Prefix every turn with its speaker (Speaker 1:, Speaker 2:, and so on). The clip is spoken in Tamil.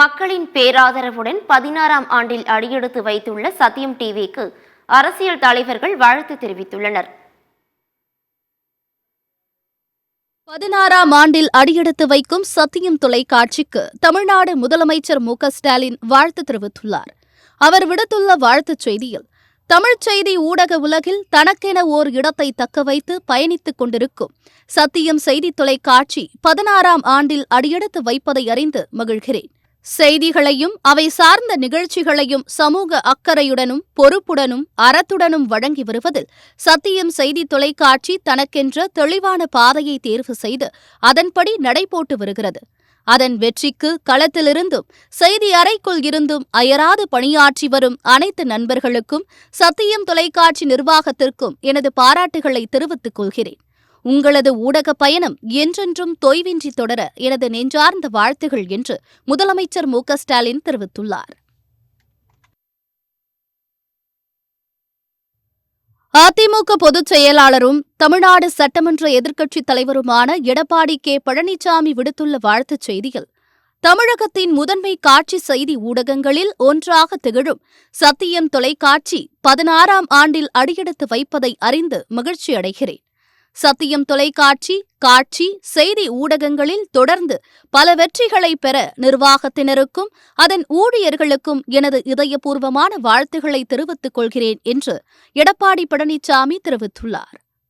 Speaker 1: மக்களின் பேராதரவுடன் 16ஆம் ஆண்டில் அடியெடுத்து வைத்துள்ள சத்தியம் டிவிக்கு அரசியல் தலைவர்கள் வாழ்த்து தெரிவித்துள்ளனர்.
Speaker 2: 16ஆம் ஆண்டில் அடியெடுத்து வைக்கும் சத்தியம் தொலைக்காட்சிக்கு தமிழ்நாடு முதலமைச்சர் மு.க.ஸ்டாலின் வாழ்த்து தெரிவித்துள்ளார். அவர் விடுத்துள்ள வாழ்த்துச் செய்தியில், தமிழ்ச் செய்தி ஊடக உலகில் தனக்கென ஓர் இடத்தை தக்கவைத்து பயணித்துக் கொண்டிருக்கும் சத்தியம் செய்தி தொலைக்காட்சி 16ஆம் ஆண்டில் அடியெடுத்து வைப்பதை அறிந்து மகிழ்கிறேன். செய்திகளையும் அவை சார்ந்த நிகழ்ச்சிகளையும் சமூக அக்கறையுடனும் பொறுப்புடனும் அறத்துடனும் வழங்கி வருவதில் சத்தியம் செய்தி தொலைக்காட்சி தனக்கென்ற தெளிவான பாதையை தேர்வு செய்து அதன்படி நடைபோட்டு வருகிறது. அதன் வெற்றிக்கு களத்திலிருந்தும் செய்தி அறைக்குள் இருந்தும் அயராது பணியாற்றி வரும் அனைத்து நண்பர்களுக்கும் சத்தியம் தொலைக்காட்சி நிர்வாகத்திற்கும் எனது பாராட்டுகளை தெரிவித்துக் கொள்கிறேன். உங்களது ஊடக பயணம் என்றென்றும் தொய்வின்றி தொடர எனது நெஞ்சார்ந்த வாழ்த்துகள் என்று முதலமைச்சர் மு.க.ஸ்டாலின் தெரிவித்துள்ளார். அதிமுக பொதுச் செயலாளரும் தமிழ்நாடு சட்டமன்ற எதிர்க்கட்சித் தலைவருமான எடப்பாடி கே. பழனிசாமி விடுத்துள்ள வாழ்த்துச் செய்தியில், தமிழகத்தின் முதன்மை காட்சி செய்தி ஊடகங்களில் ஒன்றாக திகழும் சத்தியம் தொலைக்காட்சி 16ஆம் ஆண்டில் அடியெடுத்து வைப்பதை அறிந்து மகிழ்ச்சி அடைகிறேன். சத்தியம் தொலைக்காட்சி காட்சி செய்தி ஊடகங்களில் தொடர்ந்து பல வெற்றிகளை பெற நிர்வாகத்தினருக்கும் அதன் ஊழியர்களுக்கும் எனது இதயபூர்வமான வாழ்த்துக்களை தெரிவித்துக் கொள்கிறேன் என்று எடப்பாடி பழனிசாமி தெரிவித்துள்ளார்.